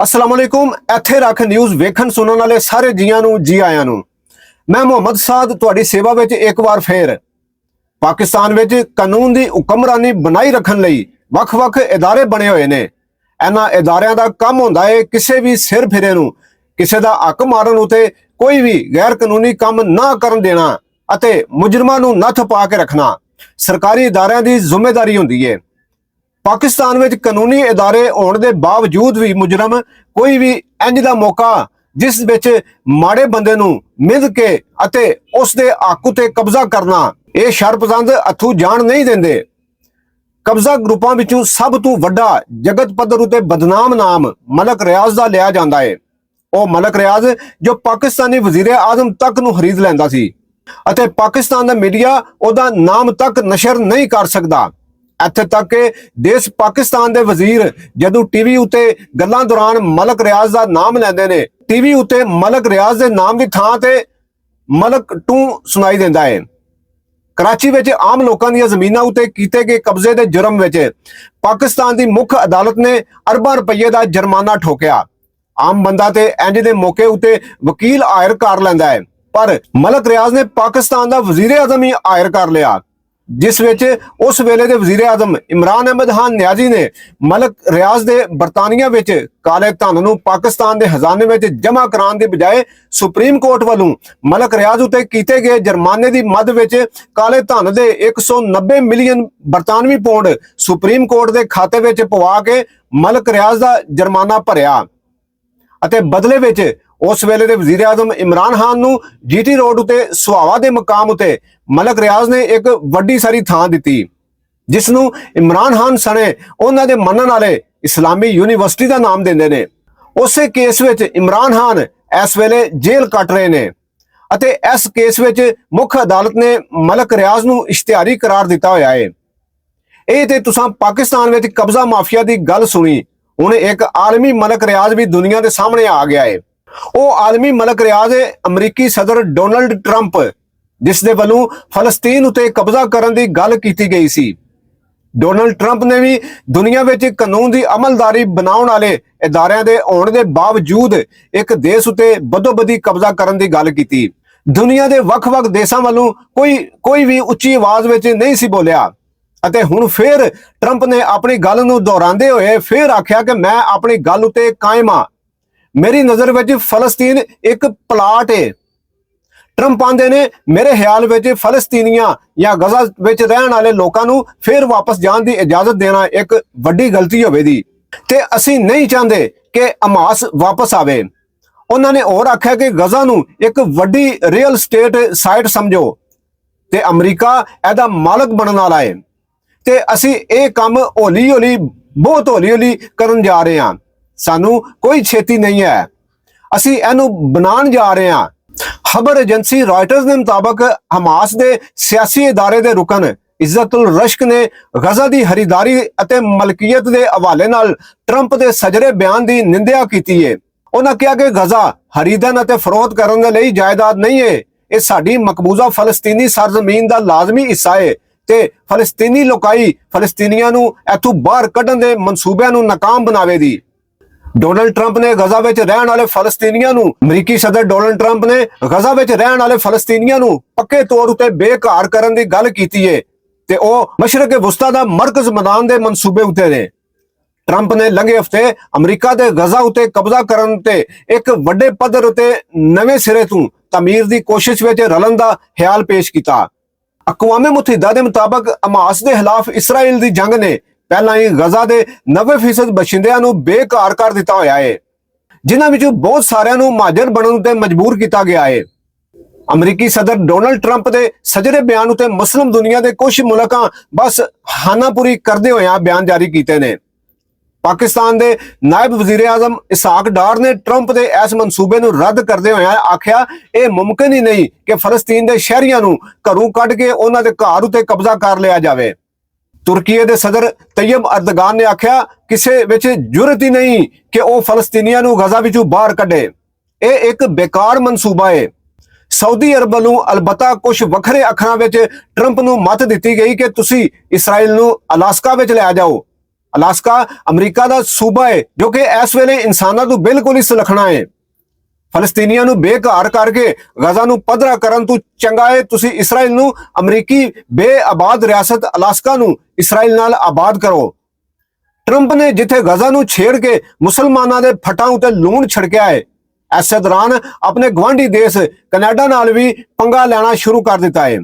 अस्सलाम वालेकुम। ਇੱਥੇ ਰੱਖ ਨਿਊਜ਼ ਵੇਖਣ ਸੁਣਨ ਵਾਲੇ ਸਾਰੇ ਜੀਆਂ ਨੂੰ ਜੀ ਆਇਆਂ ਨੂੰ। ਮੈਂ ਮੁਹੰਮਦ ਸਾਦ ਤੁਹਾਡੀ ਸੇਵਾ ਵਿੱਚ ਇੱਕ ਵਾਰ ਫੇਰ। ਪਾਕਿਸਤਾਨ ਵਿੱਚ ਕਾਨੂੰਨ ਦੀ ਹੁਕਮਰਾਨੀ ਬਣਾਈ ਰੱਖਣ ਲਈ ਵੱਖ-ਵੱਖ ਇਦਾਰੇ ਬਣੇ ਹੋਏ ਨੇ। ਇਹਨਾਂ ਇਦਾਰਿਆਂ ਦਾ ਕੰਮ ਹੁੰਦਾ ਹੈ ਕਿਸੇ ਵੀ ਸਿਰ ਫਿਰੇ ਨੂੰ ਕਿਸੇ ਦਾ ਹੱਕ ਮਾਰਨ ਉਤੇ ਕੋਈ ਵੀ ਗੈਰ ਕਾਨੂੰਨੀ ਕੰਮ ਨਾ ਕਰਨ ਦੇਣਾ ਅਤੇ ਮੁਜਰਮਾਂ ਨੂੰ ਨੱਥ ਪਾ ਕੇ ਰੱਖਣਾ ਸਰਕਾਰੀ ਇਦਾਰਿਆਂ ਦੀ ਜ਼ਿੰਮੇਵਾਰੀ ਹੁੰਦੀ ਹੈ। पाकिस्तान में कानूनी इदारे होने के बावजूद भी मुजरम कोई भी इंज दा मौका जिस विच माड़े बंदे नूं मिध के अते उस दे हक उते कब्जा करना ये शरपसंद हथू जान नहीं देंदे। कब्जा ग्रुपां विचों सब तो वड्डा जगत पद्धर उते बदनाम नाम मलक रियाज दा लिया जांदा है। वो मलक रियाज जो पाकिस्तानी वजीर आजम तक नूं खरीद लैंदा सी अते पाकिस्तान दा मीडिया ओदा नाम तक नशर नहीं कर सकदा। ਇੱਥੇ ਤੱਕ ਕਿ ਦੇਸ਼ ਪਾਕਿਸਤਾਨ ਦੇ ਵਜ਼ੀਰ ਜਦੋਂ ਟੀਵੀ ਉੱਤੇ ਗੱਲਾਂ ਦੌਰਾਨ ਮਲਕ ਰਿਆਜ਼ ਦਾ ਨਾਮ ਲੈਂਦੇ ਨੇ ਟੀਵੀ ਉੱਤੇ ਮਲਕ ਰਿਆਜ਼ ਦੇ ਨਾਮ ਦੀ ਥਾਂ ਤੇ ਮਲਕ ਟੂ ਸੁਣਾਈ ਦਿੰਦਾ ਹੈ। ਕਰਾਚੀ ਵਿੱਚ ਆਮ ਲੋਕਾਂ ਦੀਆਂ ਜ਼ਮੀਨਾਂ ਉੱਤੇ ਕੀਤੇ ਗਏ ਕਬਜ਼ੇ ਦੇ ਜੁਰਮ ਵਿੱਚ ਪਾਕਿਸਤਾਨ ਦੀ ਮੁੱਖ ਅਦਾਲਤ ਨੇ ਅਰਬਾਂ ਰੁਪਏ ਦਾ ਜੁਰਮਾਨਾ ਠੋਕਿਆ। ਆਮ ਬੰਦਾ ਤੇ ਇੰਜ ਦੇ ਮੌਕੇ ਉੱਤੇ ਵਕੀਲ ਹਾਇਰ ਕਰ ਲੈਂਦਾ ਹੈ ਪਰ ਮਲਕ ਰਿਆਜ਼ ਨੇ ਪਾਕਿਸਤਾਨ ਦਾ ਵਜ਼ੀਰ ਆਜ਼ਮ ਹੀ ਹਾਇਰ ਕਰ ਲਿਆ जिस विच उस वेले दे वजीर आजम इमरान अहमद खान न्याजी ने मलक रियाज दे बरतानिया विच काले धन नूं पाकिस्तान दे खजाने विच जमा कराने की बजाय सुप्रीम कोर्ट वालों मलक रियाज उते कीते गए जुर्माने की मद विच काले धन दे 190 मिलियन बरतानवी पौंड सुप्रीम कोर्ट के खाते विच पवा के मलक रियाज का जुर्माना भरिया अते बदले विच उस वेले दे वजीर आजम इमरान खान नूं जीटी रोड उते सुहावा दे मकाम उते मलक रियाज ने एक वड्डी सारी थां दिती जिस नूं इमरान खान सने उन्हां दे मनण वाले इस्लामी यूनीवर्सिटी दा नाम दिंदे ने। उसे केस विच इमरान खान इस वेले जेल कट रहे ने अते इस केस विच मुख अदालत ने मलक रियाज नूं इश्तिहारी करार दिता होया है। इह ते तुसां पाकिस्तान विच कब्जा माफिया दी गल सुनी, हुण एक आलमी मलक रियाज भी दुनिया दे सामने आ गया है। वो आलमी मलक रियाज है अमरीकी सदर डोनाल्ड ट्रंप जिस दे वलों फलस्तीन उते कब्जा करन दी गल कीती गई सी। डोनाल्ड ट्रंप ने भी दुनिया विच कानून दी अमलदारी बनाउण वाले इदारियां दे होण दे बावजूद एक देश उते बदोबदी कब्जा करन दी गल कीती। दुनिया दे वख-वख देशां वलों कोई भी उच्ची आवाज विच नहीं सी बोलिया अते हुण फिर ट्रंप ने अपनी गल नूं दोहरांदे होए फिर आख्या कि मैं अपनी गल उते कायम हां। मेरी नज़र विच फलस्तीन एक प्लाट है। ट्रंप आंदे ने मेरे ख्याल विच फलस्तीनियां या गजा विच रहण वाले लोकां नूं फिर वापस जाण दी इजाजत देना एक वड्डी गलती होवेगी ते असीं नहीं चाहते कि हमास वापस आवे। उन्हां ने होर आख्या कि गजा नूं एक वड्डी रियल स्टेट साइट समझो ते अमरीका इहदा मालक बनण वाला है ते असीं इह काम हौली हौली बहुत हौली हौली करन जा रहे हां। सानू कोई छेती नहीं है, असी इहनू बनान जा रहे हैं। खबर एजेंसी रॉयटर्स के मुताबिक हमास के सियासी इदारे के रुकन इज्जतुल रश्क ने गजा की खरीदारी अते मलकीयत के हवाले नाल ट्रंप के सजरे बयान की निंदा की है। उन्होंने कहा कि गजा खरीदन अते फरोख्त करने लई जायदाद नहीं है, ये साडी मकबूजा फलस्तीनी सरजमीन का लाजमी हिस्सा है ते फलस्तीनी लोकाई फलस्तीनियां नू इथों बाहर कढण दे मनसूबिਆਂ नू नाकाम बनावेगी। डोनाल्ड ट्रंप ने गजा विच रहण वाले फलस्तीनियां नू अमरीकी सदर डोनाल्ड ट्रंप ने गजा विच रहण वाले फलस्तीनियां नू पक्के तौर उते बेघर करन दी गल कीती है ते ओह मशरक वुस्ता दा मरकज बनाउण दे मनसूबे उते ने। ट्रंप ने लंघे हफ्ते अमरीका दे गजा उते कब्जा करन ते एक वड्डे पद्धर उते नवें सिरे तों तमीर दी कोशिश विच रलन दा ख्याल पेश कीता। अक़वाम मुत्तहिदा दे मुताबिक हमास दे खिलाफ इसराइल दी जंग ने पहला ही गजा के 90% बशिंदियां नूं बेघर कर दिता होया है जिन्हां विचों बहुत सारियां नूं महाजर बनन ते मजबूर किया गया है। अमरीकी सदर डोनाल्ड ट्रंप के सजरे बयान उते मुस्लिम दुनिया के कुछ मुल्कां बस खानापुरी करदे होया बयान जारी किए ने। पाकिस्तान के नायब वजीर आजम इसहाक डार ने ट्रंप के इस मनसूबे नूं रद्द करदे होया आख्या यह मुमकिन ही नहीं कि फलस्तीन के शहरियां नूं घरों कढ के उन्हां दे घर उते कब्जा कर लिया जाए। तुर्की के सदर तैयब अर्दगान ने आख्या किसी विच जुरत ही नहीं कि वह फलस्तीनियां नूं गजा विचों बाहर कढे, यह एक बेकार मनसूबा है। सऊदी अरब वालों अलबत्ता कुछ वखरे अखरां विच ट्रंप नूं मत दिती गई कि तुसीं इसराइल नूं अलास्का विच लै जाओ ਅਲਾਸਕਾ ਅਮਰੀਕਾ ਦਾ ਸੂਬਾ ਹੈ ਜੋ ਕਿ ਇਸ ਵੇਲੇ ਇਨਸਾਨਾਂ ਤੋਂ ਬਿਲਕੁਲ ਹੀ ਸੁਲੱਖਣਾ ਹੈ। ਫਲਸਤੀਨੀਆਂ ਨੂੰ ਬੇਘਰ ਕਰਕੇ ਗਜ਼ਾ ਨੂੰ ਪੱਧਰਾ ਕਰਨ ਤੋਂ ਚੰਗਾ ਹੈ ਤੁਸੀਂ ਇਸਰਾਈਲ ਨੂੰ ਅਮਰੀਕੀ ਬੇਆਬਾਦ ਰਿਆਸਤ ਅਲਾਸਕਾ ਨੂੰ ਇਸਰਾਈਲ ਨਾਲ ਆਬਾਦ ਕਰੋ। ਟਰੰਪ ਨੇ ਜਿੱਥੇ ਗਜ਼ਾ ਨੂੰ ਛੇੜ ਕੇ ਮੁਸਲਮਾਨਾਂ ਦੇ ਫੱਟਾਂ ਉੱਤੇ ਲੂਣ ਛਿੜਕਿਆ ਹੈ, ਇਸੇ ਦੌਰਾਨ ਆਪਣੇ ਗਵਾਂਢੀ ਦੇਸ਼ ਕੈਨੇਡਾ ਨਾਲ ਵੀ ਪੰਗਾ ਲੈਣਾ ਸ਼ੁਰੂ ਕਰ ਦਿੱਤਾ ਹੈ।